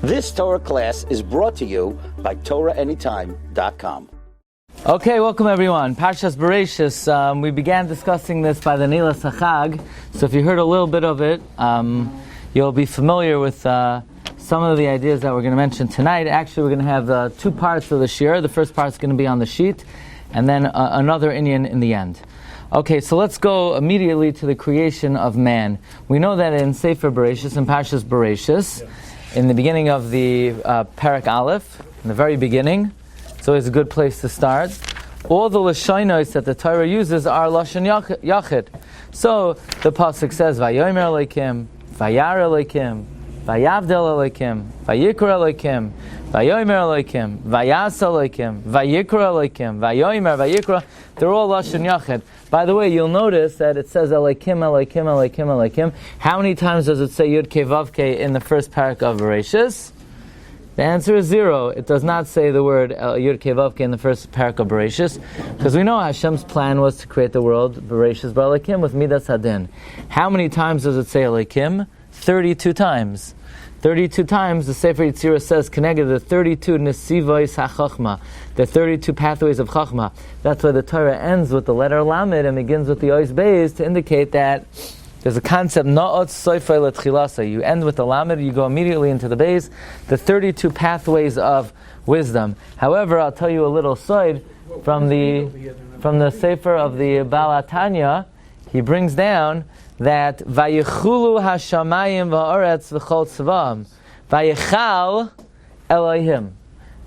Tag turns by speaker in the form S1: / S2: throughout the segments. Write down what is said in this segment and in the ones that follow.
S1: This Torah class is brought to you by TorahAnytime.com.
S2: Okay, welcome everyone. Parshas Bereishis. We began discussing this by the Neilas HaChag, so if you heard a little bit of it, you'll be familiar with some of the ideas that we're going to mention tonight. Actually, we're going to have two parts of the Shiur. The first part is going to be on the sheet, and then another inyan in the end. Okay, so let's go immediately to the creation of man. We know that in Sefer Bereishis, in Parshas Bereishis, in the beginning of the Parak Aleph, in the very beginning, it's always a good place to start. All the lashonos that the Torah uses are lashon yachid. So the pasuk says, "Vayomer Elokim, Vayar Elokim, Vayavdel Elokim, Vayikra Elokim, Vayomer Elokim, Vayas Elokim, Vayikra Elokim, Vayomer Vayikra." They're all lashon yachid. By the way, you'll notice that it says Elokim, Elokim, Elokim, Elokim. How many times does it say Yud Kei Vav Kei in the first parak of Bereishis? The answer is 0. It does not say the word Yud Kei Vav Kei in the first parak of Bereishis, because we know Hashem's plan was to create the world, Bereishis Bar Elokim, with Midas Hadin. How many times does it say Elokim? 32 times. 32 times the Sefer Yetzirah says connected the 32 Nesivos HaChachma, the 32 pathways of Chachma. That's why the Torah ends with the letter Lamed and begins with the Ois Beis to indicate that there's a concept, Na'ot Soifei L'Tchilasa. You end with the Lamed, you go immediately into the Beis, the 32 pathways of wisdom. However, I'll tell you a little side from the Sefer of the Baal HaTanya. He brings down that Vayichulu Hashamayim Va'aretz V'chol Tzvam Vayichal Elohim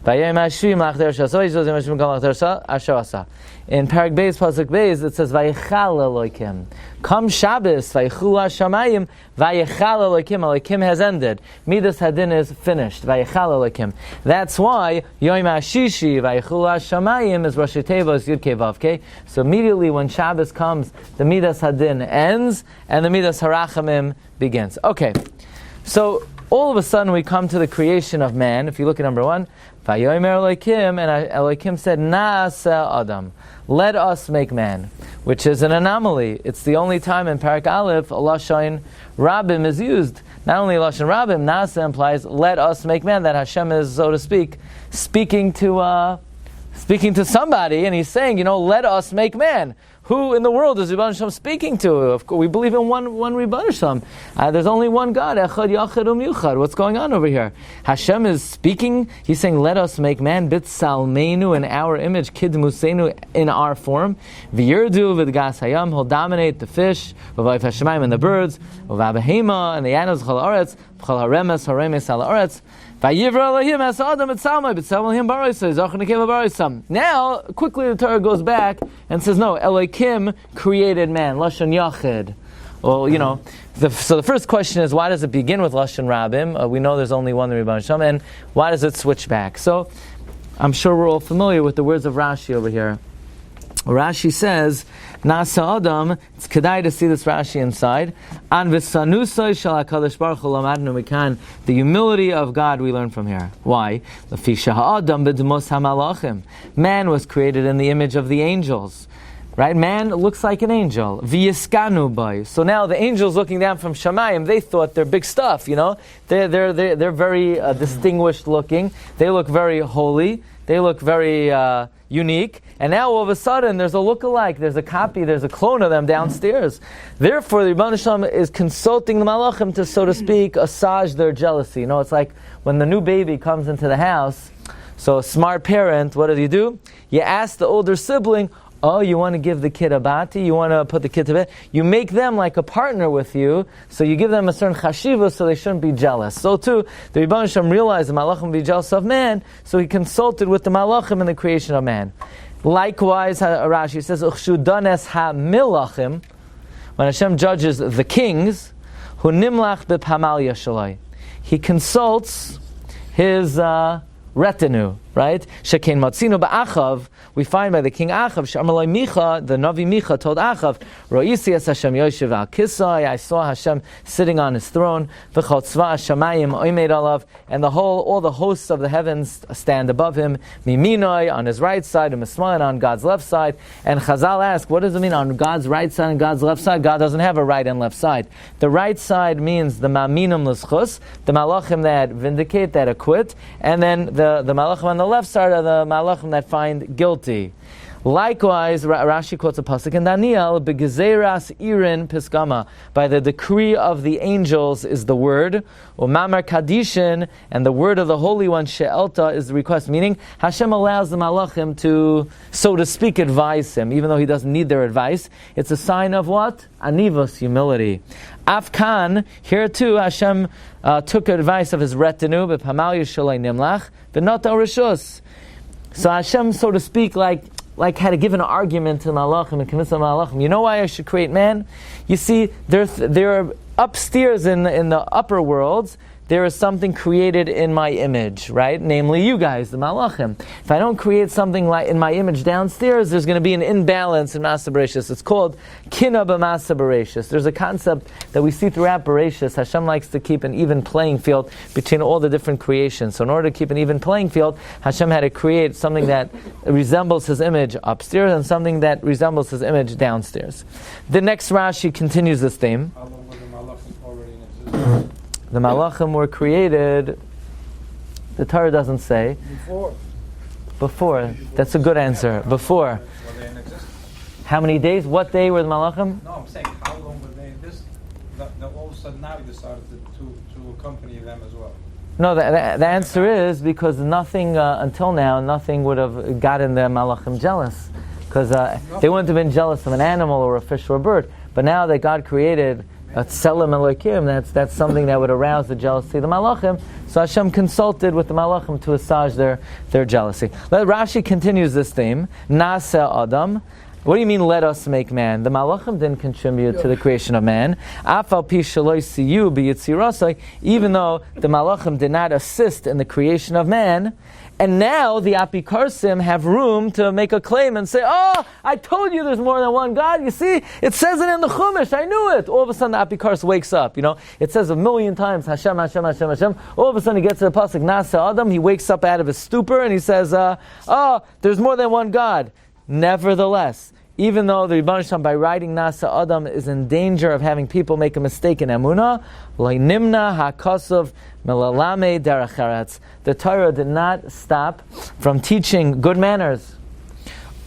S2: Vayim Hashvim Lachder Shasoi Zozim Hashvim Kal Lachder Asher. In Parak Beis Pasuk Beis it says Vayichal Elohim. Come Shabbos Vayichulu Hashamayim Vayichal Elohim. Elohim has ended. Midas Hadin is finished. Vayichal Elohim. That's why Yom HaShishi Vayichulu Hashamayim is Rosh Tevos Yud Kei Vav Kei. So immediately when Shabbos comes, the Midas Hadin ends and the Midas Harachamim begins. Okay, so all of a sudden we come to the creation of man. If you look at number 1, Vayomer Elokim, and Elokim said, Na'aseh Adam, let us make man, which is an anomaly. It's the only time in Parak Aleph lashon Rabim is used. Not only lashon Rabim, Na'aseh implies let us make man, that Hashem is, so to speak, speaking to somebody, and he's saying, let us make man. Who in the world is Rebbeinu Shalom speaking to? Of course, we believe in one Rebbeinu Shalom. There's only one God, Echad Yachad U'Miuchad. What's going on over here? Hashem is speaking. He's saying, let us make man, B'Tsalmeinu, in our image, Kidmuseinu, in our form. V'yirdu v'dgas hayam, he'll dominate the fish, v'vayif hashemayim, and the birds, v'vabahema, and the animals, chol ha'aretz, chol ha'remes, ha'remes al ha'aretz. Now, quickly the Torah goes back and says, no, Elokim created man, Lashon Yachid. Well, so the first question is, why does it begin with Lashon Rabim? We know there's only one Rebbeinu Shalom, and why does it switch back? So, I'm sure we're all familiar with the words of Rashi over here. Rashi says, Nasa Adam, it's kedai to see this Rashi inside. An v'sanusai shel HaKadosh Baruch Hu lamadnu mikan. The humility of God we learn from here. Why? L'fi ha'adam b'demos ha'malachim. Man was created in the image of the angels. Right? Man looks like an angel. V'yiskanu bai. So now the angels looking down from Shamayim, they thought they're big stuff, They're very distinguished looking. They look very holy. They look very unique. And now all of a sudden there's a look-alike, there's a copy, there's a clone of them downstairs. Therefore the Rebbeinu Shalom is consulting the Malachim to, so to speak, assuage their jealousy. It's like when the new baby comes into the house, so a smart parent, what do? You ask the older sibling, oh, you want to give the kid a bati? You want to put the kid to bed? You make them like a partner with you, so you give them a certain chashiva so they shouldn't be jealous. So too, the Rebbeinu Shalom realized the Malachim would be jealous of man, so he consulted with the Malachim in the creation of man. Likewise, Rashi says, Uchshudanes ha-milachim, when Hashem judges the kings, hu nimlach b'pamal yashalai. He consults his retinue, right? Shekein matzinu ba'achav, we find by the king Achav, Shamalai Micha, the Navi Micha told Achav, Ro'isi es Hashem Yoshev al Kisai, I saw Hashem sitting on his throne, V'chol tzva Hashamayim oimed alav, and all the hosts of the heavens stand above him, Miminoi, on his right side, and Mismain on God's left side. And Chazal ask, what does it mean on God's right side and God's left side? God doesn't have a right and left side. The right side means the Ma'minim l'schus, the Malachim that vindicate, that acquit, and then the Malachim on the left side are the Malachim that find guilty. Likewise, Rashi quotes a pasuk in Daniel, "Begezeras irin piskama." By the decree of the angels is the word, Umamar kadishin, and the word of the Holy One she'elta is the request. Meaning, Hashem allows the malachim to, so to speak, advise him, even though he doesn't need their advice. It's a sign of what? Anivos, humility. Afkan, here too, Hashem took advice of his retinue, b'pamal yishalei nimlach, v'nota rishus. So Hashem, so to speak, like had to give an argument to the malachim and convince the malachim. You know why I should create man? You see, there are upstairs in the upper worlds, there is something created in my image, right? Namely, you guys, the malachim. If I don't create something like in my image downstairs, there's going to be an imbalance in Masa Bereishis. It's called Kina b'Masa Bereishis. There's a concept that we see throughout Bereishis. Hashem likes to keep an even playing field between all the different creations. So in order to keep an even playing field, Hashem had to create something that resembles his image upstairs and something that resembles his image downstairs. The next Rashi continues this theme.
S3: How long were the malachim already in existence?
S2: The malachim were created, the Torah doesn't say. Before. That's a good answer. Before.
S3: Were they in existence?
S2: How many days? What day were the malachim?
S3: No, I'm saying how long were they in this? That all of a sudden now he decided to accompany them as well.
S2: No, the answer is because nothing, until now, nothing would have gotten the malachim jealous. Because they wouldn't have been jealous of an animal or a fish or a bird. But now that God created a tselem elokim, that's something that would arouse the jealousy of the malachim. So Hashem consulted with the malachim to assuage their jealousy. Rashi continues this theme. Nasa Adam. What do you mean, let us make man? The malachim didn't contribute to the creation of man. Afal pi shaloi siyu b'yitzirasai, even though the malachim did not assist in the creation of man. And now the apikarsim have room to make a claim and say, oh, I told you there's more than one God. You see, it says it in the Chumash. I knew it. All of a sudden the apikars wakes up. It says 1,000,000 times, Hashem, Hashem, Hashem, Hashem. All of a sudden he gets to the pasuk, Nasa Adam. He wakes up out of his stupor and he says, there's more than one God. Nevertheless, even though the Rebbeinu Shalom, by writing Nasa Adam, is in danger of having people make a mistake in Emunah, Lo'nimna ha'kosov melalame derech eretz. The Torah did not stop from teaching good manners,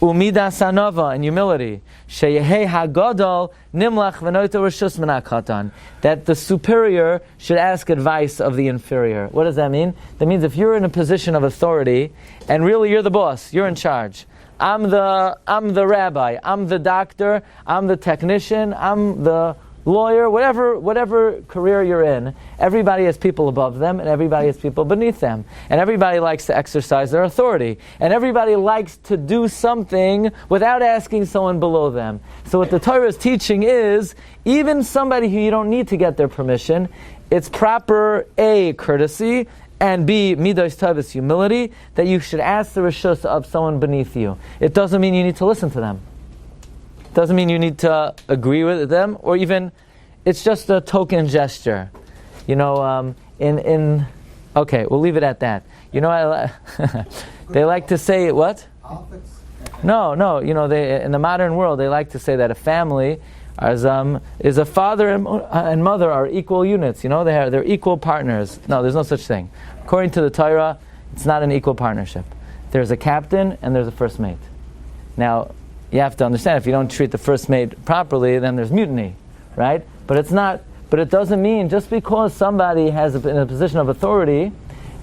S2: umidas hanava, and humility, sheyehei hagadol nimlach v'noito rishus min hakatan, that the superior should ask advice of the inferior. What does that mean? That means if you're in a position of authority, and really you're the boss, you're in charge. I'm the rabbi, I'm the doctor, I'm the technician, I'm the lawyer, whatever career you're in, everybody has people above them and everybody has people beneath them. And everybody likes to exercise their authority. And everybody likes to do something without asking someone below them. So what the Torah is teaching is, even somebody who you don't need to get their permission, it's proper A, courtesy, and B, midas tavis, humility, that you should ask the rishus of someone beneath you. It doesn't mean you need to listen to them. It doesn't mean you need to agree with them, or even, it's just a token gesture. Okay, we'll leave it at that. They like to say, what? No, they, in the modern world, they like to say that a family is a father and mother are equal units. They're equal partners. No, there's no such thing. According to the Torah, it's not an equal partnership. There's a captain and there's a first mate. Now, you have to understand, if you don't treat the first mate properly, then there's mutiny, right? But it doesn't mean just because somebody has in a position of authority,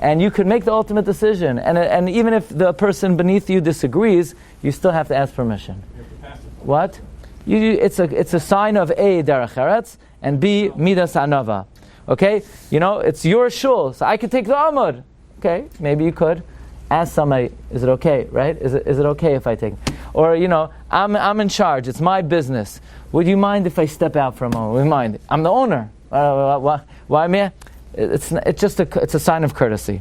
S2: and you could make the ultimate decision, and even if the person beneath you disagrees, you still have to ask permission. What? It's a sign of A, derech eretz, and B, midas hanava. Okay? It's your shul, so I could take the amud. Okay, maybe you could. Ask somebody, is it okay, right? Is it okay if I take it? Or, I'm in charge, it's my business. Would you mind if I step out for a moment? Would you mind? I'm the owner. Why me? It's a sign of courtesy.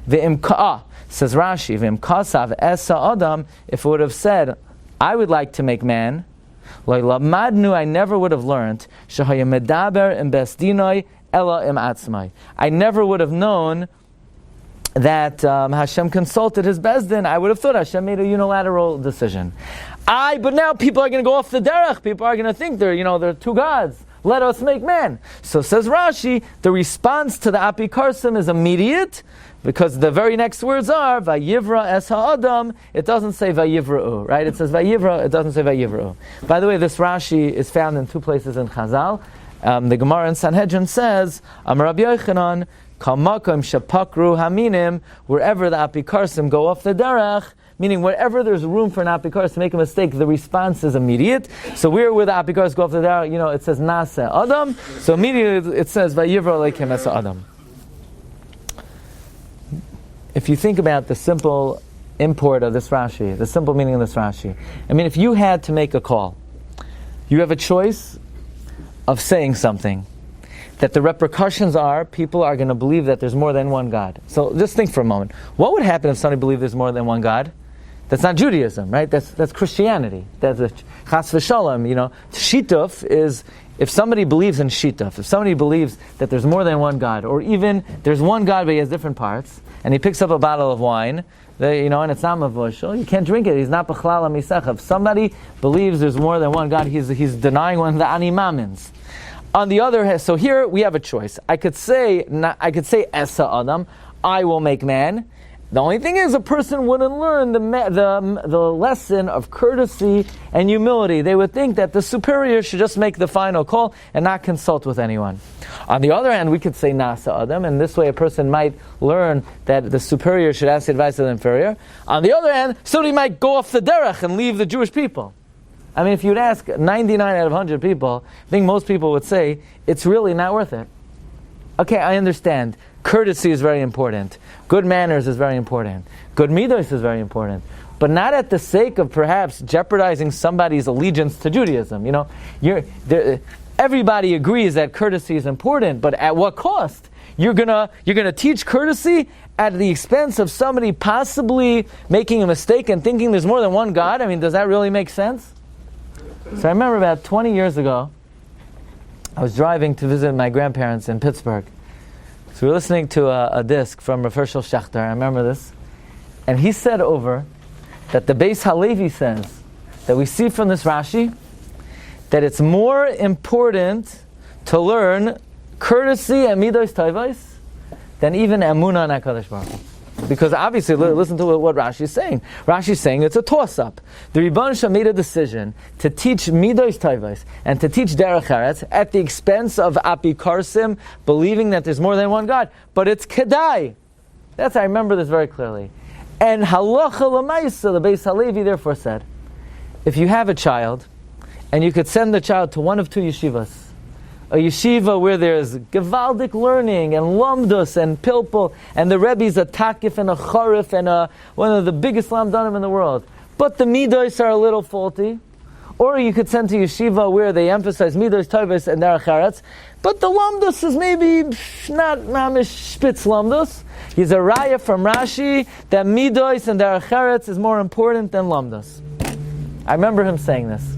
S2: Says Rashi, V'im kasav esa adam, if it would have said, I would like to make man, I never would have learned, I never would have known that Hashem consulted his Bezdin. I would have thought Hashem made a unilateral decision. But now people are going to go off the derech. People are going to think they're two gods. Let us make man. So says Rashi, the response to the apikarsim is immediate, because the very next words are Vayivra es ha'adam. It doesn't say Vayivra'u, right? It says Vayivra, it doesn't say Vayivra'u. By the way, this Rashi is found in two places in Chazal. The Gemara in Sanhedrin says, Rabbi Yochanan, Kamakom shapakru haminim, wherever the apikarsim go off the derech, meaning wherever there's room for an apikars to make a mistake, the response is immediate. So where the apikars go off the derech, it says Nase Adam, so immediately it says Vayivra Leikem es Adam. If you think about the simple import of this Rashi, the simple meaning of this Rashi, if you had to make a call, you have a choice of saying something that the repercussions are people are going to believe that there's more than one God. So just think for a moment. What would happen if somebody believed there's more than one God? That's not Judaism, right? That's Christianity. That's a chas v'shalom. Shituf is if somebody believes in shituf, if somebody believes that there's more than one God, or even there's one God but he has different parts, and he picks up a bottle of wine, and it's not mavushal, you can't drink it. He's not b'chlal ha'misach. If somebody believes there's more than one God, he's denying one of the animamins. On the other hand, so here we have a choice. I could say Esa Adam, I will make man. The only thing is, a person wouldn't learn the lesson of courtesy and humility. They would think that the superior should just make the final call and not consult with anyone. On the other hand, we could say Nasa Adam, and this way a person might learn that the superior should ask advice of the inferior. On the other hand, somebody might go off the derech and leave the Jewish people. If you'd ask 99 out of 100 people, I think most people would say, it's really not worth it. Okay, I understand. Courtesy is very important. Good manners is very important. Good midos is very important. But not at the sake of perhaps jeopardizing somebody's allegiance to Judaism. Everybody agrees that courtesy is important, but at what cost? You're gonna teach courtesy at the expense of somebody possibly making a mistake and thinking there's more than one God? Does that really make sense? So I remember about 20 years ago, I was driving to visit my grandparents in Pittsburgh. So we were listening to a disc from Rav Hershel Schachter, I remember this. And he said over that the Beis Halevi says, that we see from this Rashi, that it's more important to learn courtesy and midos tovos than even emunah and HaKadosh Baruch Hu. Because obviously, listen to what Rashi is saying. Rashi is saying it's a toss-up. The Rebbeinu Shem made a decision to teach midos tovos and to teach derech eretz at the expense of apikarsim, believing that there's more than one God. But it's kedai. I remember this very clearly. And halacha l'maisa, the Beis Halevi therefore said, if you have a child, and you could send the child to one of two yeshivas, a yeshiva where there's gevaldik learning and lamdus and pilpul, and the Rebbe's a takif and a charif and one of the biggest lamdanim in the world, but the midos are a little faulty. Or you could send to yeshiva where they emphasize midos tovos and derech eretz, but the lamdus is maybe not mamish spitz lamdus. He's a raya from Rashi that midos and derech eretz is more important than lamdus. I remember him saying this.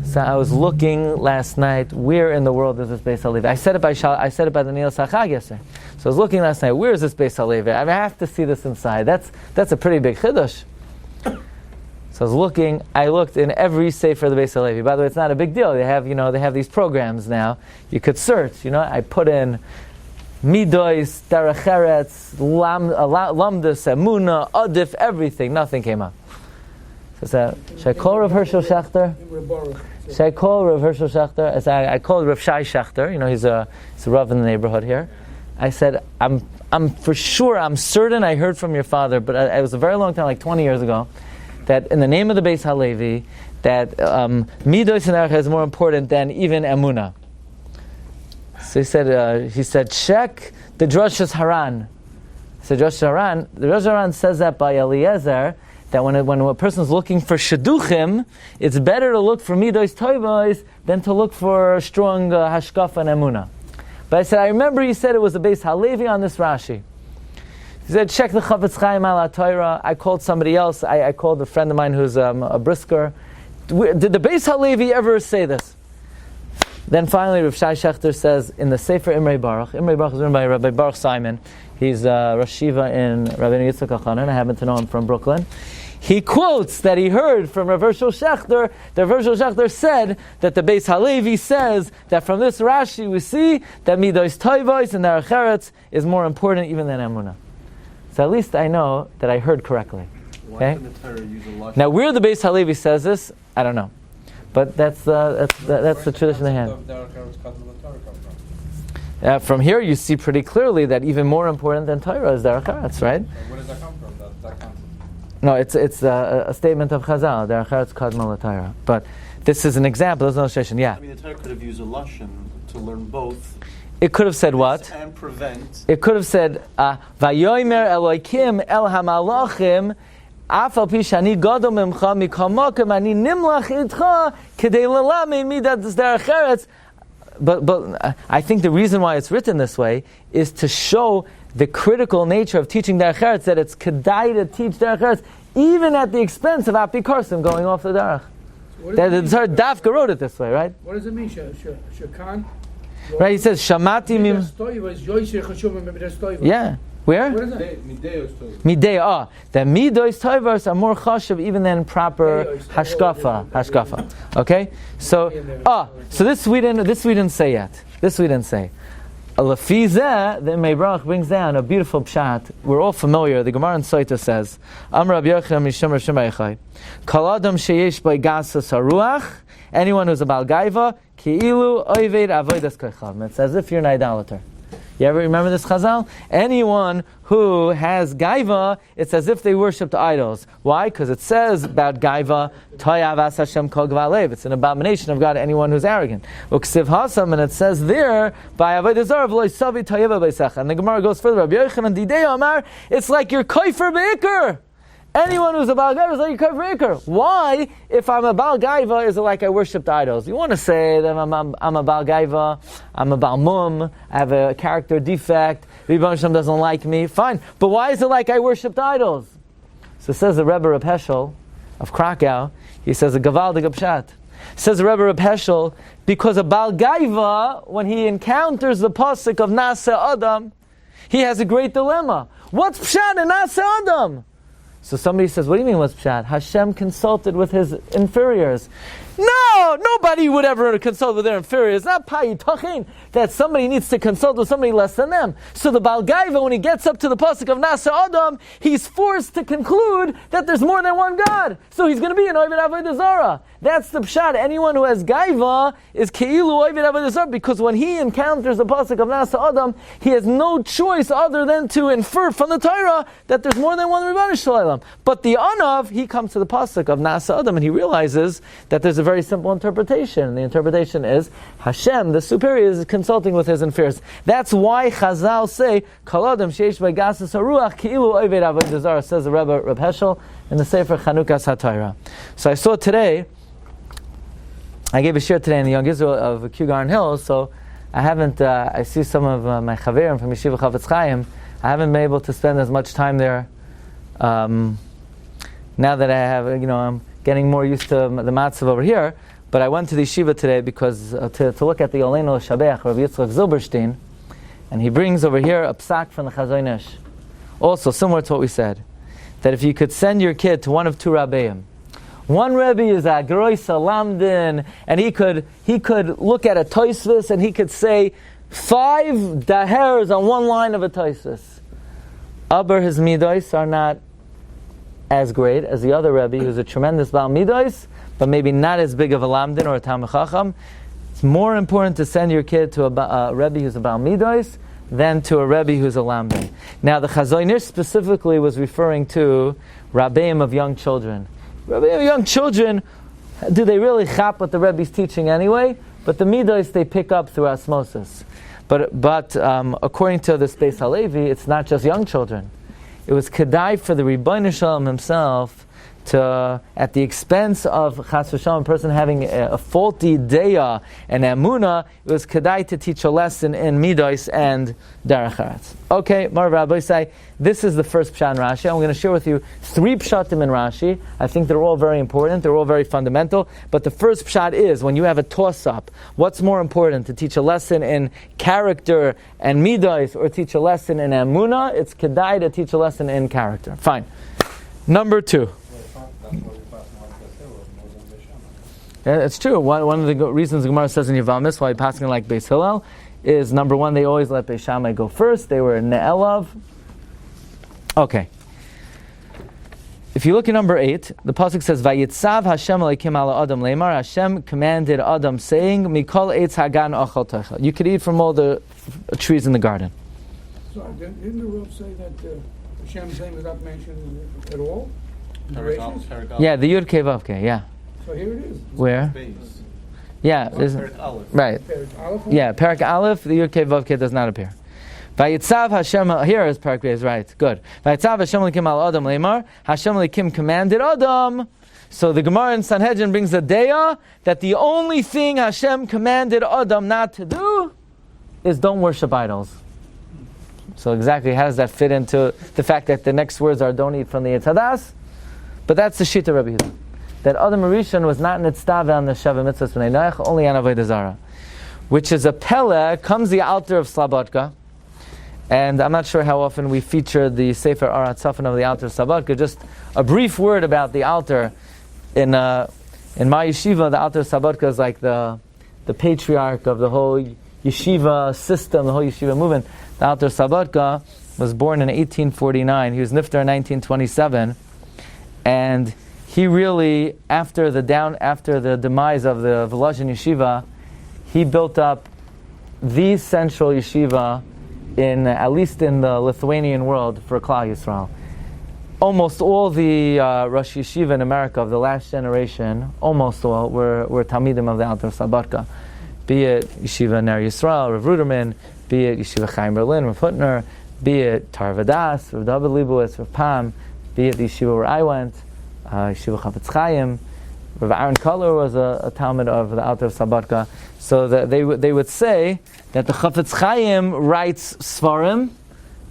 S2: So I was looking last night, where in the world is this Beis Halevi? I said it by the Neilas HaChag yesterday. So I was looking last night, where is this Beis Halevi? I have to see this inside. That's a pretty big chiddush. So I was looking, I looked in every sefer of the Beis Halevi. By the way, it's not a big deal. They have these programs now. You could search, I put in midos, derech eretz, lamdus, emunah, adif, everything. Nothing came up. So should I call Rav Hershel Schachter? Should I call Rav Hershel Schachter? I called Rav Shai Schachter. He's a Rav in the neighborhood here. I said, I'm certain I heard from your father, but it was a very long time, like 20 years ago, that in the name of the Beis Halevi, that midos and derech is more important than even emunah. So he said, check the Drashas Haran. So the Drashas Haran says that by Eliezer, that when a person's looking for shidduchim, it's better to look for midos tovos than to look for strong hashkafa and emunah. But I said, I remember he said it was a Beis Halevi on this Rashi. He said, check the Chavetz Chaim ala Torah. I called somebody else. I called a friend of mine who's a brisker. Did the Beis Halevi ever say this? Then finally, Rav Shai Shechter says in the Sefer Imrei Baruch. Imrei Baruch is written by Rabbi Baruch Simon. He's Rosh Shiva in Rabbeinu Yitzchak Achanan. I happen to know him from Brooklyn. He quotes that he heard from Rav Hershel Shechter. That Rav Hershel Shechter said that the Beis Halevi says that from this Rashi we see that Midos Toivos and Derech Eretz is more important even than Emunah. So at least I know that I heard correctly. Okay? Now where the Beis Halevi says this, I don't know. But that's the tradition they have. From here you see pretty clearly that even more important than Torah is Derech Eretz, right?
S3: Where does that come from, that concept?
S2: No, it's a statement of Chazal, Derech Eretz Kadma LaTorah. But this is an example, there's no illustration, yeah.
S4: I mean, the Torah could have used a lashon to learn both.
S2: It could have said what?
S4: And prevent.
S2: It could have said, Vayomer Elokim El HaMalachim Afal Pi Shani Gadol Mimcha Mikol Mokem Ani Nimlach Idcha Kedei Lelamed Midat Derech Eretz. But I think the reason why it's written this way is to show the critical nature of teaching Derech Eretz, that it's kedai to teach Derech Eretz, even at the expense of Apikorsim going off the Derech. The Tzar Dafka wrote it this way, right?
S5: What does it mean, Shakan?
S2: Right, he says, Shamati Mim... Yeah. Where?
S5: What is that?
S2: Midei. The Midos Toivos are more chashuv even than proper hashkafa. Okay? So this we didn't say yet. This we didn't say. Lefizeh, the Meirach brings down a beautiful pshat. We're all familiar. The Gemara in Soita says, Amar Rabbi Yochanan Mishum Rav Shimon Yochai, Kol Adam sheyesh bo gasas haruach, anyone who's a Baal Gaiva, ki'ilu oived avodas kochav. It's as if you're an idolater. You ever remember this Chazal? Anyone who has Gaiva, it's as if they worshipped idols. Why? Because it says about Gaiva, Toyavas Hashem Kol Gvalev. It's an abomination of God to anyone who's arrogant. Uksiv Hasam, and it says there, by Avodah Zarah v'lo Savi Toyeva B'Secha. And the Gemara goes further. Rabbi Yochanan Didei Amar, it's like you're koifer beikar. Anyone who's a Baal Gaiva is like a koifer beikar. Why? If I'm a Baal Gaiva, is it like I worshipped idols? You want to say that I'm a Baal Gaiva, I'm a Baal Mum, I have a character defect, Rebbe Hashem doesn't like me, fine. But why is it like I worshipped idols? So says the Rebbe Reb Heschel of Krakow, he says a Gavaldig Pshat. Says the Rebbe Reb Heschel, because a Baal Gaiva, when he encounters the pasuk of Nasa Adam, he has a great dilemma. What's Pshat in Nasa Adam? So somebody says, what do you mean what's Pshat? Hashem consulted with his inferiors. No! Nobody would ever consult with their inferiors. Not payitachin that somebody needs to consult with somebody less than them. So the Baal Gaiva, when he gets up to the pasuk of Nasa Adam, he's forced to conclude that there's more than one God. So he's going to be an Oived Avodah Zarah. That's the Pshat. Anyone who has Gaiva is Keilu Oived Avodah Zarah, because when he encounters the pasuk of Nasa Adam, he has no choice other than to infer from the Torah that there's more than one Rebbeinu Shalom. But the Anav, he comes to the pasuk of Nasa Adam and he realizes that there's a very simple interpretation. The interpretation is Hashem, the superior, is consulting with his inferiors. That's why Chazal say Kol Adam sheish b'gasas haruach ki'ilu oived avodah zarah, says the Rebbe Reb Heschel in the Sefer Chanukas HaTorah. So I saw today, I gave a shiur today in the Young Israel of Kew Garden Hills, so I haven't, I see some of my chaverim from Yeshiva Chavetz Chaim, I haven't been able to spend as much time there. Now that I have, I'm getting more used to the matzav over here, but I went to the yeshiva today because to look at the Oleinu L'Shabeach, Rabbi Yitzchak Zilberstein, and he brings over here a psak from the Chazon Ish. Also, similar to what we said, that if you could send your kid to one of two Rabbeim, one Rebbe is a Geroisa Lamdin, and he could look at a Tosfos and he could say 5 dahers on one line of a Tosfos. Aber his midos are not as great as the other Rebbe, who's a tremendous Baal Midos, but maybe not as big of a Lamdin or a Talmid Chacham. It's more important to send your kid to a Rebbe who's a Baal Midos than to a Rebbe who's a Lamdin. Now, the Chazon Ish specifically was referring to Rabbeim of young children. Rabbeim of young children, do they really chap what the Rebbe's teaching anyway? But the Midos they pick up through osmosis. But according to the Beis Halevi, it's not just young children. It was kedai for the Rebbeinu Shalom himself at the expense of chas v'shalom, a person having a faulty deya and emuna, it was kedai to teach a lesson in midos and derech eretz. Okay, Mar Rabbi say this is the first pshat in Rashi. I'm going to share with you 3 pshatim in Rashi. I think they're all very important. They're all very fundamental. But the first pshat is when you have a toss-up, what's more important, to teach a lesson in character and midos or teach a lesson in emuna? It's kedai to teach a lesson in character. Fine. Number 2. Yeah, it's true. One of the reasons the Gemara says in Yavamis why passing like Beis Hillel is, number 1, they always let Beis Shammai go first. They were Ne'elav. Okay. If you look at number 8, the pasuk says, "Vayitzav Hashem Elokim ala Adam leimar." Hashem commanded Adam, saying, "Mikol eitz hagan ochal tochel." You could eat from all the trees in the garden.
S5: So didn't the rule say that Hashem's name is not mentioned at all? Bereishis?
S2: Yeah, the Yud Kei Vav Kei. Yeah.
S5: So here it is.
S2: Where? Yeah. Right.
S5: Perik Aleph?
S2: Yeah, Parak Aleph, the Yud Kei Vav Kei does not appear. Vayitzav Hashem, here is Parak Beis, right, good. Vayitzav Hashem Elokim al Adam leimar, Hashem Elokim commanded Adam. So the Gemara in Sanhedrin brings the deya that the only thing Hashem commanded Adam not to do is don't worship idols. So exactly, how does that fit into the fact that the next words are don't eat from the Eitz Hadas? But that's the Shita Rabbi Yehuda. That Adam Rishon was not nitztave on the Sheva Mitzvahs B'nai Noach, only on Avodah Zarah. Which is a pele, comes the altar of Slabodka. And I'm not sure how often we feature the Sefer Arat Safan of the altar of Slabodka. Just a brief word about the altar. In my yeshiva, the altar of Slabodka is like the patriarch of the whole yeshiva system, the whole yeshiva movement. The altar of Slabodka was born in 1849. He was niftar in 1927. And he really, after the demise of the Volozhin yeshiva, he built up the central yeshiva at least in the Lithuanian world for Klal Yisrael. Almost all the Rosh Yeshiva in America of the last generation, almost all were Talmidim of the Alter Slabodka. Be it Yeshiva Ner Yisrael, Rav Ruderman, be it Yeshiva Chaim Berlin, Rav Hutner, be it Tar Vadas, Rav David Leibowitz, Rav Pam, be it the Yeshiva where I went, Yeshiva Chavetz Chaim, Rav Aaron Koller was a Talmud of the Alter Slabodka. So they would say that the Chavetz Chaim writes Svarim,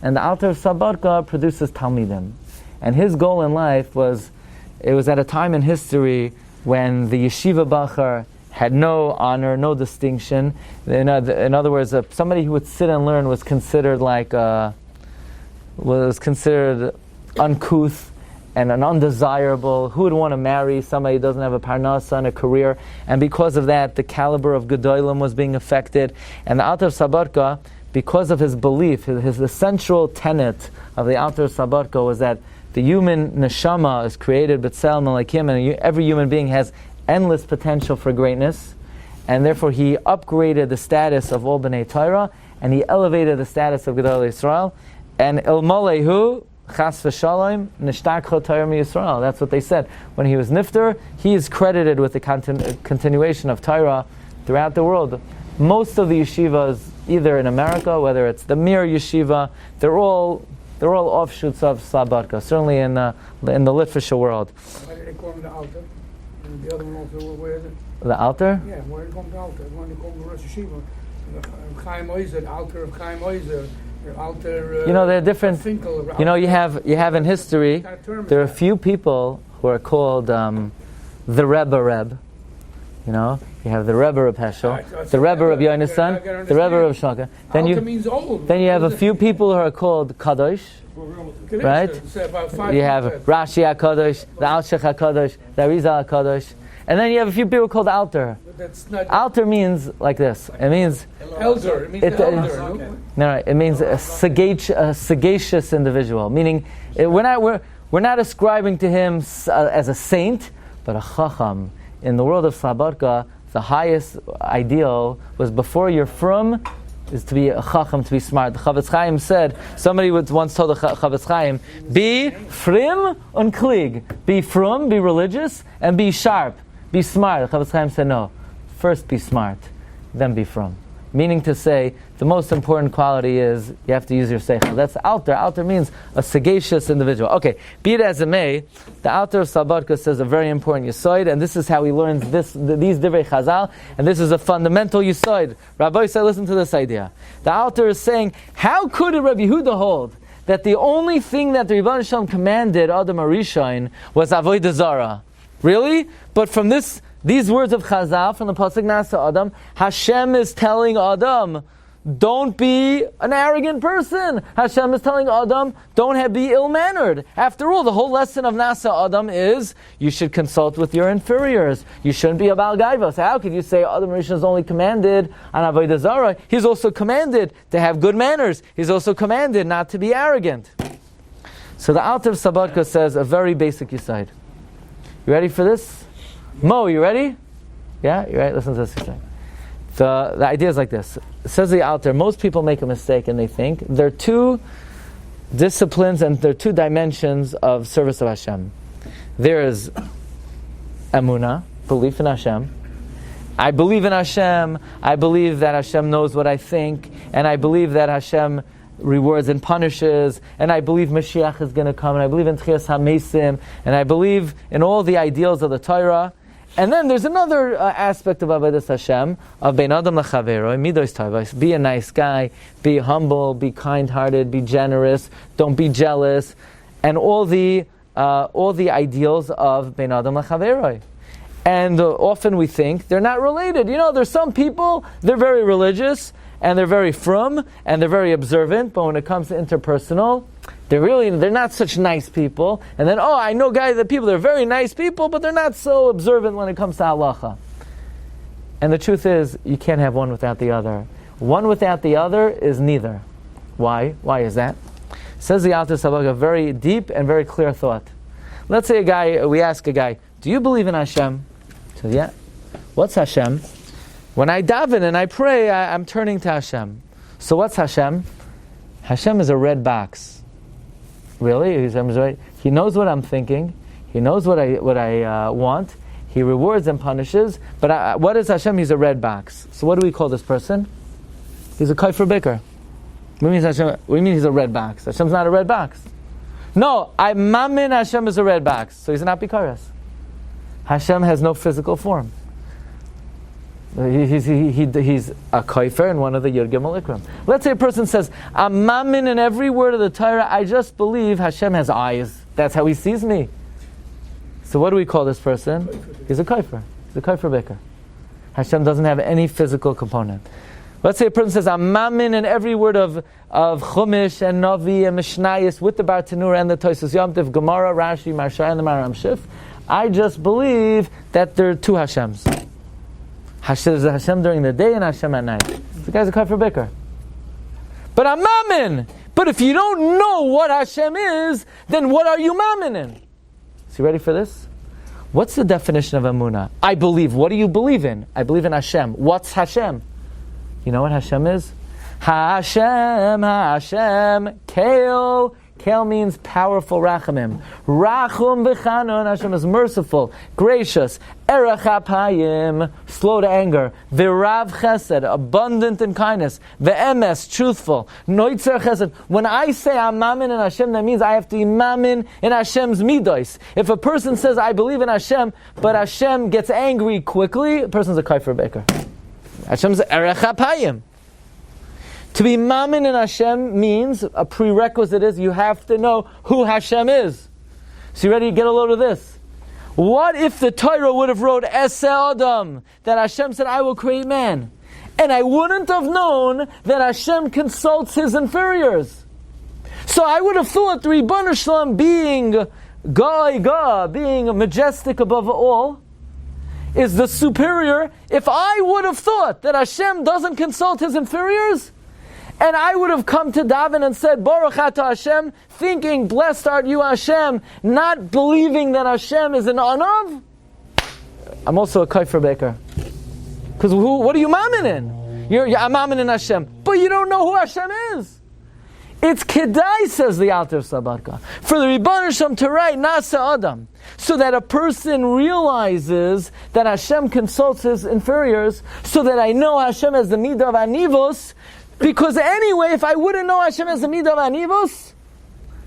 S2: and the Alter Slabodka produces Talmidim. And his goal in life was at a time in history when the Yeshiva Bachar had no honor, no distinction. In other words, somebody who would sit and learn was considered uncouth and an undesirable. Who would want to marry somebody who doesn't have a parnasa and a career? And because of that, the caliber of Gedolim was being affected. And the Alter Slabodka, because of his belief, his central tenet of the Alter Slabodka was that the human neshama is created b'tselem elokim, and every human being has endless potential for greatness, and therefore he upgraded the status of all B'nai Torah, and he elevated the status of Gedolei Yisrael, and ilmalehu chas v'shalom nishtakcho Torah miYisrael. That's what they said. When he was nifter, he is credited with the continuation of Torah throughout the world. Most of the yeshivas, either in America, whether it's the Mir Yeshiva, they're all offshoots of Slabodka, certainly in the Litvisha world.
S5: Why did they call him the Alter? And the other one also, where is it?
S2: The Alter?
S5: Yeah, why did they call him the Alter? When they call him the Rosh Yeshiva, Chaim Oizer, the Alter of Chaim Oizer, the Alter.
S2: They're different.
S5: Finkel,
S2: You have in history, there are a few people who are called the Rebbe Reb. You have the Rebbe of Heschel, the Rebbe of Yonasan, the Rebbe of Shaka. Then you have a few people who are called Kadosh, right? You have Rashi HaKadosh, the Alshech HaKadosh, the Arizal HaKadosh, and then you have a few people called Alter. Alter means like this. It means
S5: elder. It means elder.
S2: No, it means a sagacious individual. Meaning, we're not ascribing to him as a saint, but a chacham. In the world of Slabodka, the highest ideal was before you're frum, is to be a chacham, to be smart. The Chavetz Chaim said, somebody once told the Chavetz Chaim, be frim und klig. Be frum, be religious, and be sharp, be smart. The Chavetz Chaim said, no, first be smart, then be frum. Meaning to say, the most important quality is you have to use your seichel. That's alter. Alter means a sagacious individual. Okay, be it as it may, the alter of Slobodka says a very important yisoid, and this is how he learns these divrei Chazal, and this is a fundamental yisoid. Rabbi said, listen to this idea. The alter is saying, how could a Rabbi Yehuda hold that the only thing that the Rebbeinu Shalom commanded Adam Arishain was avodah zara? Really? But from these words of Chazal from the pasuk Nasa Adam, Hashem is telling Adam, don't be an arrogant person. Hashem is telling Adam, don't be ill-mannered. After all, the whole lesson of Nasa Adam is you should consult with your inferiors. You shouldn't be a Baal Gaiva. So how could you say Adam Rishon is only commanded on Avodah Zarah? He's also commanded to have good manners. He's also commanded not to be arrogant. So the Alter of Slobodka says a very basic yesod. You ready for this? Mo, you ready? Yeah? You ready? Listen to this yesod. The idea is like this. It says the Alter, most people make a mistake and they think there are two disciplines and there are two dimensions of service of Hashem. There is emunah, belief in Hashem. I believe in Hashem. I believe that Hashem knows what I think, and I believe that Hashem rewards and punishes, and I believe Mashiach is going to come, and I believe in Tchias HaMesim, and I believe in all the ideals of the Torah. And then there's another aspect of Avodas Hashem, of Bein Adam L'Chavero, Midos Tovos. Be a nice guy, be humble, be kind-hearted, be generous, don't be jealous, and all the ideals of Bein Adam L'Chavero. And often we think they're not related. There's some people, they're very religious, and they're very frum, and they're very observant, but when it comes to interpersonal, they're not such nice people. And then, I know people, they're very nice people, but they're not so observant when it comes to halacha. And the truth is, you can't have one without the other. One without the other is neither. Why? Why is that? Says the Alter Sabak, a very deep and very clear thought. Let's say we ask a guy, do you believe in Hashem? He says, yeah. What's Hashem? When I daven and I pray, I'm turning to Hashem. So what's Hashem? Hashem is a red box. Really? He knows what I'm thinking. He knows what I want. He rewards and punishes. But what is Hashem? He's a red box. So what do we call this person? He's a kaifer bicker. What do you mean he's a red box? Hashem's not a red box. No, I mamin Hashem is a red box. So he's not bikaras. Hashem has no physical form. He's a kaifer and one of the Yud Gimel Ikram. Let's say a person says, I'm mamin in every word of the Torah, I just believe Hashem has eyes. That's how he sees me. So what do we call this person? He's a kaifer. He's a kaifer baker. Hashem doesn't have any physical component. Let's say a person says, I'm mamin in every word of Chumash and Navi and Mishnayos with the Bar Tanura and the Tosfos Yom Tov, Gemara, Rashi, Marsha, and the Maram Shif. I just believe that there are two Hashems. There's a Hashem during the day and Hashem at night. The guy's a kafir bicker. But I'm mamin. But if you don't know what Hashem is, then what are you mamin in? So you ready for this? What's the definition of emunah? I believe. What do you believe in? I believe in Hashem. What's Hashem? You know what Hashem is? Hashem, Kale. Kale means powerful rachamim. Rachum v'chanon, Hashem is merciful, gracious. Erech hapayim, slow to anger. V'rav chesed, abundant in kindness. V'emes, truthful. Noitzer chesed. When I say I'm mamin in Hashem, that means I have to be mamin in Hashem's midos. If a person says I believe in Hashem, but Hashem gets angry quickly, a person's a kaifer baker. Hashem's erech hapayim. To be mamin in Hashem means, a prerequisite is you have to know who Hashem is. So you ready to get a load of this? What if the Torah would have wrote Eseh Adam, that Hashem said, I will create man, and I wouldn't have known that Hashem consults his inferiors? So I would have thought the Ribbon Shalom being being majestic above all, is the superior. If I would have thought that Hashem doesn't consult his inferiors, and I would have come to daven and said, Baruch atah Hashem, thinking, blessed art you Hashem, not believing that Hashem is an anav, I'm also a kaifer baker. Because what are you mamin in? I'm mamin in Hashem. But you don't know who Hashem is. It's kedai, says the Alter of Sabatka, for the Rebbeinu Shem to write Nasa Adam, so that a person realizes that Hashem consults his inferiors, so that I know Hashem as the midah of anivos, because anyway, if I wouldn't know Hashem as the midah of anivos,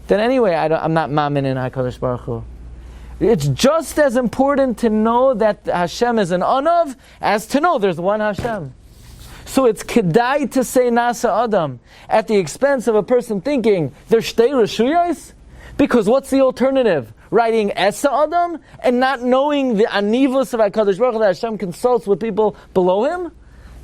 S2: then anyway, I'm not mamin in HaKadosh Baruch Hu. It's just as important to know that Hashem is an anav as to know there's one Hashem. So it's kedai to say Nasa Adam at the expense of a person thinking there's shtei reshuyos, because what's the alternative? Writing Esa Adam and not knowing the anivos of HaKadosh Baruch Hu that Hashem consults with people below him?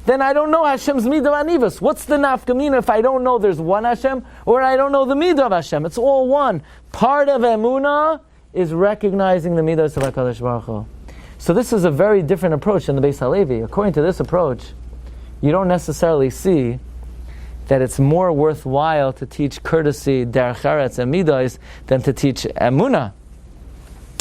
S2: Then I don't know Hashem's midah anivos. What's the nafkamina if I don't know there's one Hashem or I don't know the midah of Hashem? It's all one. Part of emunah is recognizing the midas of HaKadosh Baruch Hu. So this is a very different approach than the Beis Halevi. According to this approach, you don't necessarily see that it's more worthwhile to teach courtesy, derech eretz, and midas than to teach emunah.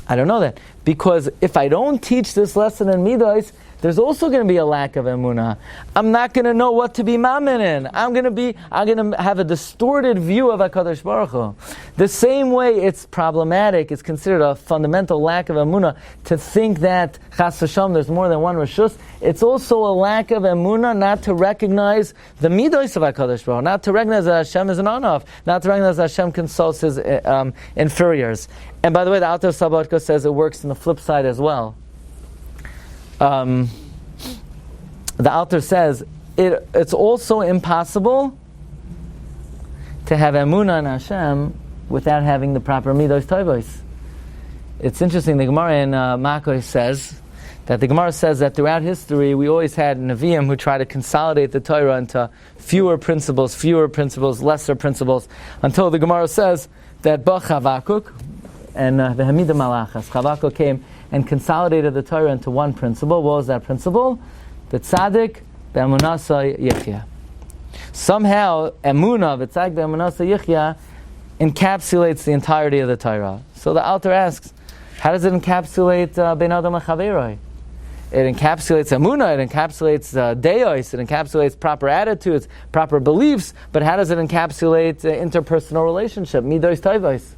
S2: I don't know that. Because if I don't teach this lesson in midas, there's also going to be a lack of emunah. I'm not going to know what to be mamin in. I'm going to have a distorted view of HaKadosh Baruch Hu. The same way it's problematic, it's considered a fundamental lack of emunah to think that chas v'shalom there's more than one reshus. It's also a lack of emunah not to recognize the midos of HaKadosh Baruch Hu, not to recognize that Hashem is an anav, not to recognize that Hashem consults his inferiors. And by the way, the Alter Sabatka says it works on the flip side as well. The Alter says it's also impossible to have emunah in Hashem without having the proper midos tovos. It's interesting. The Gemara in Makos says that throughout history we always had Nevi'im who try to consolidate the Torah into fewer principles, lesser principles, until the Gemara says that Ba Chavakuk and the Hamida Malachas, Chavakuk came and consolidated the Torah into one principle. What was that principle? The tzaddik be'emunasa yichya. Somehow, emunah v'tzaddik be'emunasa yichya encapsulates the entirety of the Torah. So the Alter asks, how does it encapsulate ben adam l'chaveroi? It encapsulates emunah, it encapsulates deos, it encapsulates proper attitudes, proper beliefs, but how does it encapsulate interpersonal relationship, midos tovos?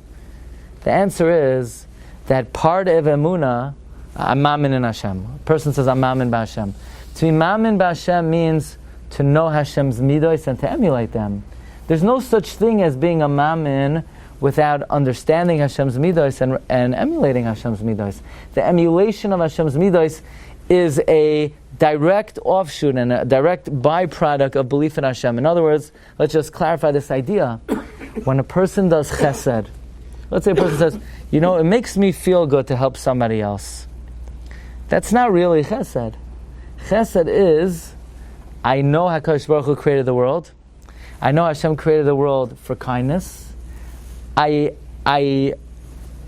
S2: The answer is that part of emunah, I'm mamin in Hashem. A person says, I'm mamin b'Hashem. To be mamin b'Hashem means to know Hashem's midos and to emulate them. There's no such thing as being a mamin without understanding Hashem's midos and emulating Hashem's midos. The emulation of Hashem's midos is a direct offshoot and a direct byproduct of belief in Hashem. In other words, let's just clarify this idea. When a person does chesed, let's say a person says, it makes me feel good to help somebody else. That's not really chesed. Chesed is, I know HaKadosh Baruch Hu created the world. I know Hashem created the world for kindness. I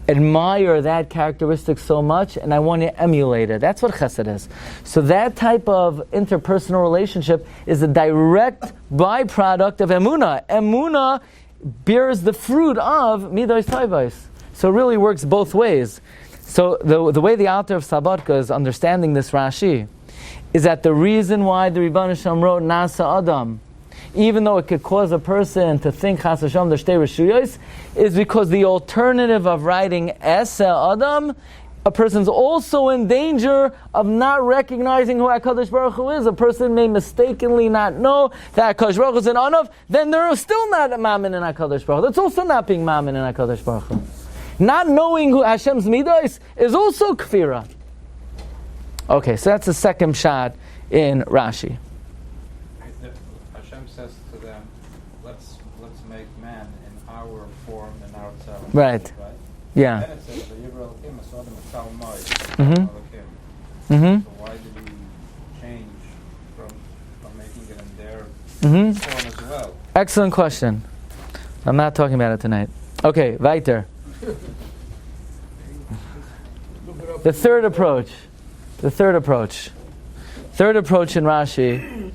S2: admire that characteristic so much and I want to emulate it. That's what chesed is. So that type of interpersonal relationship is a direct byproduct of emunah. Emunah bears the fruit of midos tovos. So it really works both ways. So the way the Alter of Sabatka is understanding this Rashi is that the reason why the Rebbeinu Shem wrote Nasa Adam, even though it could cause a person to think Chas Hashem there's shtei reshuyos, is because the alternative of writing Esa Adam, a person's also in danger of not recognizing who HaKadosh Baruch Hu is. A person may mistakenly not know that HaKadosh Baruch Hu is an anav, then they're still not mamin in HaKadosh Baruch Hu. That's also not being mamin in HaKadosh Baruch Hu. Not knowing who Hashem's midah is also kfira. Okay, so that's the second shot in Rashi.
S3: Hashem says to them, let's make man in our form and our tzara.
S2: Right. Yeah.
S3: Then it says,
S2: Mm-hmm.
S3: So why did he change from making it in their form as well?
S2: Excellent question. I'm not talking about it tonight. Okay, weiter. The third approach in Rashi,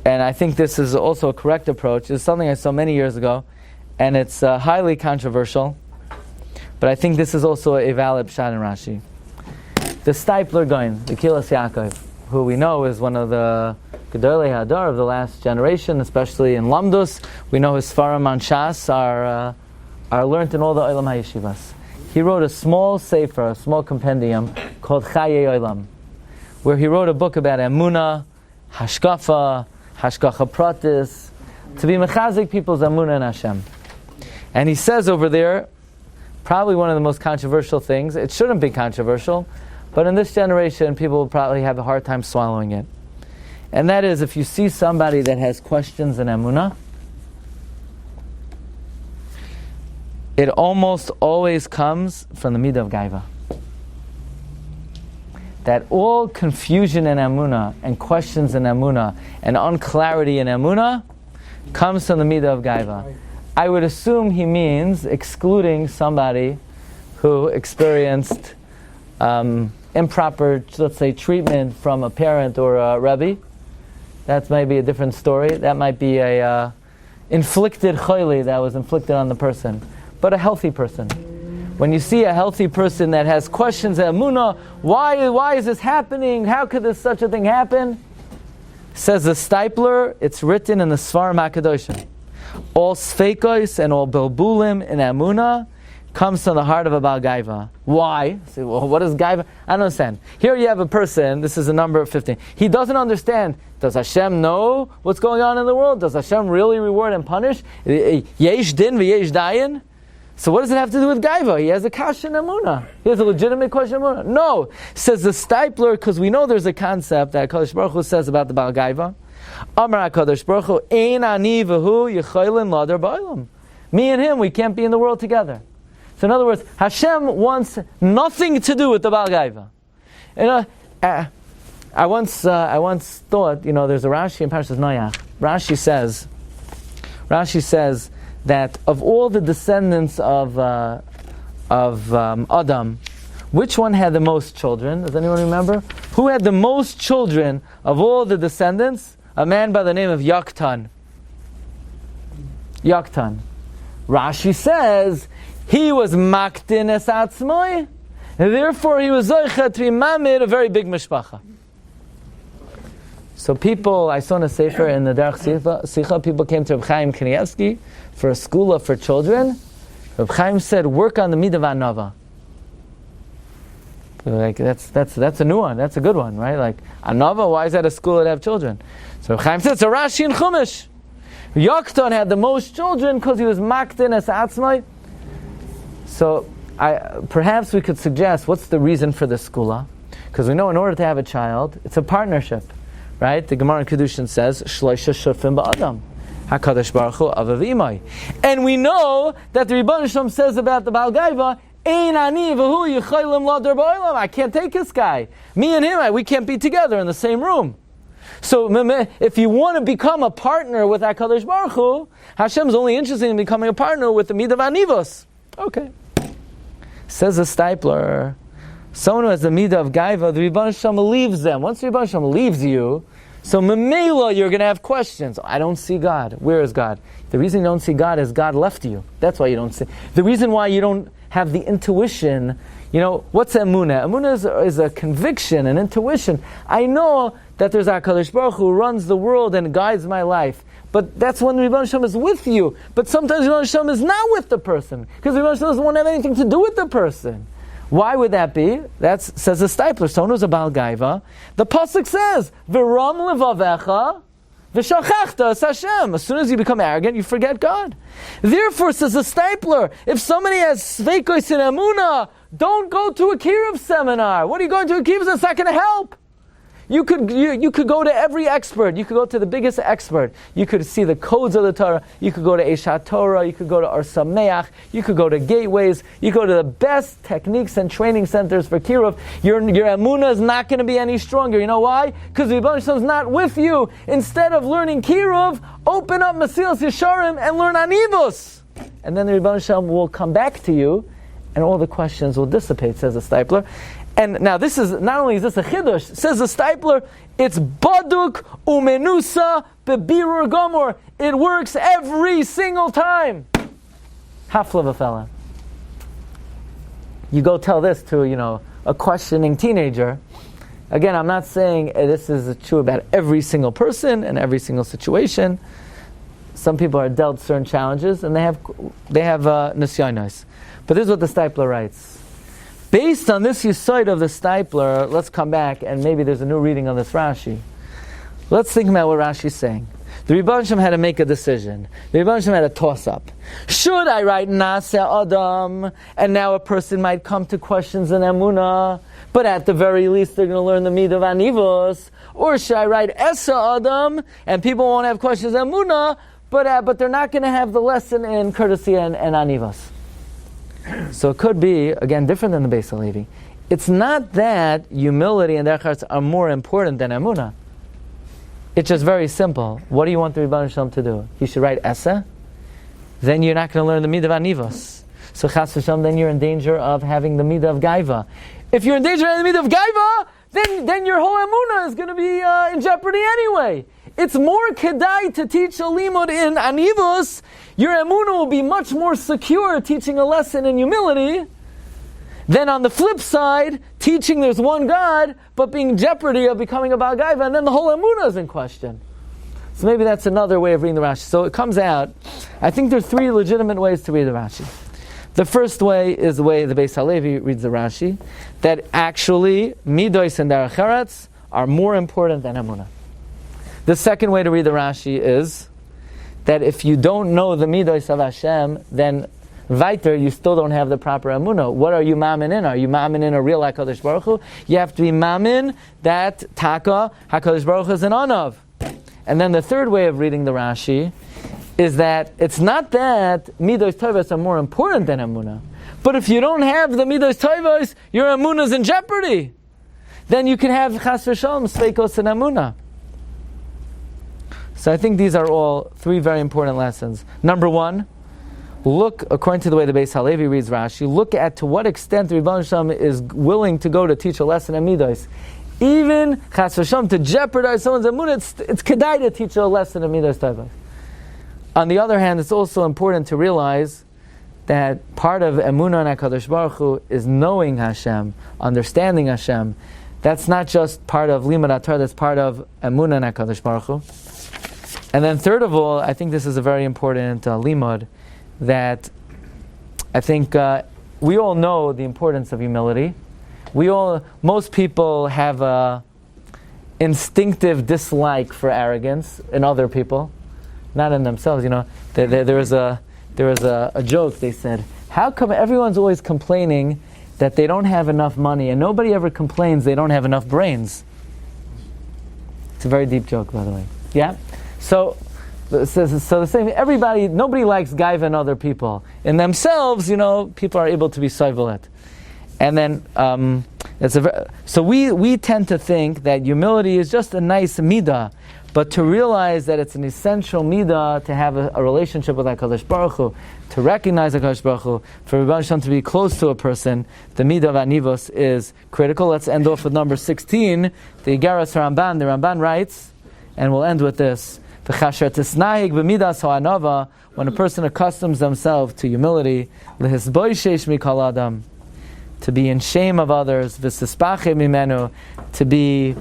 S2: and I think this is also a correct approach, is something I saw many years ago, and it's highly controversial, but I think this is also a valid shot in Rashi. The Steipler Gaon, the Kilas Yaakov, who we know is one of the Gedolei Hadar of the last generation, especially in Lamdus. We know his Sfarim on Shas are learned in all the Olam HaYeshivas. He wrote a small sefer, a small compendium called Chayei Olam, where he wrote a book about Emunah, Hashkafa Pratis, to be mechazik people's Emunah and Hashem. And he says over there, probably one of the most controversial things. It shouldn't be controversial, but in this generation, people will probably have a hard time swallowing it. And that is, if you see somebody that has questions in Emunah, it almost always comes from the midah of gaiva. That all confusion in Emunah and questions in Emunah and unclarity in Emunah comes from the midah of gaiva. I would assume he means excluding somebody who experienced improper, let's say, treatment from a parent or a Rabbi. That's maybe a different story. That might be a inflicted chayli that was inflicted on the person. But a healthy person. When you see a healthy person that has questions at Emunah, why is this happening? How could such a thing happen? Says the Stipler, it's written in the Sfarim HaKadoshim. All sfeikos and all bilbulim in Emunah comes from the heart of a Baal Gaiva. Why? Say, well, what is Gaiva? I don't understand. Here you have a person, this is a number 15. He doesn't understand. Does Hashem know what's going on in the world? Does Hashem really reward and punish? Yesh din v'yesh dayan? So what does it have to do with Gaiva? He has a kasha in Emunah. He has a legitimate question in Emunah. No. Says the Stipler, because we know there's a concept that HaKadosh Baruch Hu says about the Baal Gaiva. Amar HaKadosh Baruch Hu, Ein ani v'hu yechoylin ladar ba'olam. Me and him, we can't be in the world together. So in other words, Hashem wants nothing to do with the Baal Gaiva. I once thought, there's a Rashi in Parshas Noach. Rashi says that of all the descendants of Adam, which one had the most children? Does anyone remember? Who had the most children of all the descendants? A man by the name of Yoktan. Rashi says he was maktin es atzmoi, and therefore he was zoichet to be mamid, a very big mishpacha. So people, I saw in a sefer in the Derech Sicha, people came to Reb Chaim Kanievsky for a skula for children. Reb Chaim said, work on the midah v'anava. Like that's a new one. That's a good one, right? Like anava, why is that a school that have children? So Reb Chaim said, it's a Rashi in Chumash. Yoktan had the most children because he was maktin as atzmai. So perhaps we could suggest, what's the reason for the skula? Because we know in order to have a child, it's a partnership. Right? The Gemara in Kedushin says, Shloisha shofim ba'adam. HaKadosh Baruch Hu avav imai. And we know that the Rebbeinu Shalom says about the Baal Gaiva, Ein ani v'hu yichaylim ladar ba'olam. I can't take this guy. Me and him, we can't be together in the same room. So if you want to become a partner with HaKadosh Baruch Hu, Hashem's only interested in becoming a partner with the midah v'anivos. Okay. Says the Stipler, someone who has the midah of gaiva, the Rebbeinu Shalom leaves them. Once the Rebbeinu Shalom leaves you, so memela, you're going to have questions. I don't see God. Where is God? The reason you don't see God is God left you. That's why you don't see. The reason why you don't have the intuition, what's emunah? Emunah is a conviction, an intuition. I know that there's HaKadosh Baruch Hu who runs the world and guides my life. But that's when the Rebbeinu Shalom is with you. But sometimes the Rebbeinu Shalom is not with the person, because the Rebbeinu Shalom doesn't want to have anything to do with the person. Why would that be? That says the Stipler. Someone who's a Baal Gaiva. The pasuk says, "V'ram levavecha, v'shachachta es Hashem." As soon as you become arrogant, you forget God. Therefore, says the Stipler, if somebody has sveikos in Emunah, don't go to a Kiruv seminar. What are you going to a Kiruv? It's not going to help. You could go to every expert. You could go to the biggest expert. You could see the codes of the Torah. You could go to Eshat Torah. You could go to Ar Sameach. You could go to gateways. You go to the best techniques and training centers for Kiruv. Your Emunah is not going to be any stronger. You know why? Because the Rebbeinu Shalom is not with you. Instead of learning Kiruv, open up Mesilas Yesharim and learn Anivos. And then the Rebbeinu Shalom will come back to you, and all the questions will dissipate, says the Stipler. And now this is, not only is this a chidush, says the Stipler, it's baduk umenusa bebirur gomor. It works every single time. Hafla v'fella. You go tell this to, a questioning teenager, Again, I'm not saying this is true about every single person and every single situation. Some people are dealt certain challenges and they have nisyonos. But this is what the Stipler writes. Based on this yesod of the Stipler, let's come back and maybe there's a new reading on this Rashi. Let's think about what Rashi's saying. The Rebbe Shem had to make a decision. The Rebbe Shem had a toss-up. Should I write Naseh Adam? And now a person might come to questions in Emunah, but at the very least they're going to learn the Midah of Anivos. Or should I write Esa Adam? And people won't have questions in Emunah, but they're not going to have the lesson in courtesy and Anivos. So it could be, again, different than the Beis HaLevi. It's not that humility and derech eretz are more important than Emunah. It's just very simple. What do you want the Rebbe Shalom to do? He should write Esa. Then you're not going to learn the Midah of Anivos. So Chas v'Shalom, then you're in danger of having the Midah of Gaiva. If you're in danger of having the Midah of Gaiva, then your whole Emunah is going to be in jeopardy anyway. It's more kedai to teach a limud in Anivos. Your Emunah will be much more secure teaching a lesson in humility than on the flip side, teaching there's one God, but being in jeopardy of becoming a Baal Gaiva, and then the whole Emunah is in question. So maybe that's another way of reading the Rashi. So it comes out, I think there's three legitimate ways to read the Rashi. The first way is the way the Beis HaLevi reads the Rashi, that actually Midos and Derech Eretz are more important than Emunah. The second way to read the Rashi is that if you don't know the Midos of Hashem, then weiter, you still don't have the proper Emunah. What are you mamin in? Are you mamin in a real HaKadosh Baruch Hu? You have to be mamin that Taka, HaKadosh Baruch Hu is an Anav. And then the third way of reading the Rashi is that it's not that Midos Tovos are more important than Emunah. But if you don't have the Midos Tovos, your Emunah is in jeopardy. Then you can have Chas v'Shalom, Sveikos and Emunah. So I think these are all three very important lessons. Number one, look, according to the way the Beis HaLevi reads Rashi, look at to what extent the Rebbe Shem is willing to go to teach a lesson in Midos. Even Chas v'Shalom, to jeopardize someone's Emunah, it's kedai to teach a lesson in Midos Tovos. On the other hand, it's also important to realize that part of Emunah and HaKadosh Baruch Hu is knowing Hashem, understanding Hashem. That's not just part of Limud HaTorah, that's part of Emunah and HaKadosh Baruch Hu. And then third of all, I think this is a very important limud, that I think we all know the importance of humility. Most people have a instinctive dislike for arrogance in other people, not in themselves. You know, there was a joke. They said, "How come everyone's always complaining that they don't have enough money, and nobody ever complains they don't have enough brains?" It's a very deep joke, by the way. Yeah. So the same. Nobody likes gaiva in other people. In themselves, people are able to be soivelet. And then, so we tend to think that humility is just a nice midah, but to realize that it's an essential midah to have a relationship with HaKadosh Baruch Hu, to recognize HaKadosh Baruch Hu, for Rebbe Shem to be close to a person, the midah of Anivos is critical. Let's end off with number 16, the Igeras Ramban. The Ramban writes, and we'll end with this, when a person accustoms themselves to humility, to be in shame of others, to be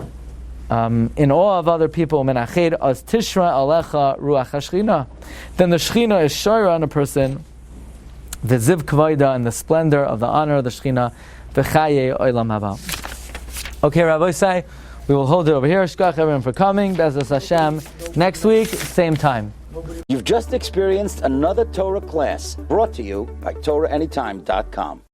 S2: in awe of other people, then the Shechina is shoira on a person, the ziv kavayda, and the splendor of the honor of the Shechina, v'chaye olam haba. Okay, Rabbi say, we will hold it over here. Shkach everyone for coming. Bezos Hashem. Next week, same time.
S1: You've just experienced another Torah class brought to you by TorahAnytime.com.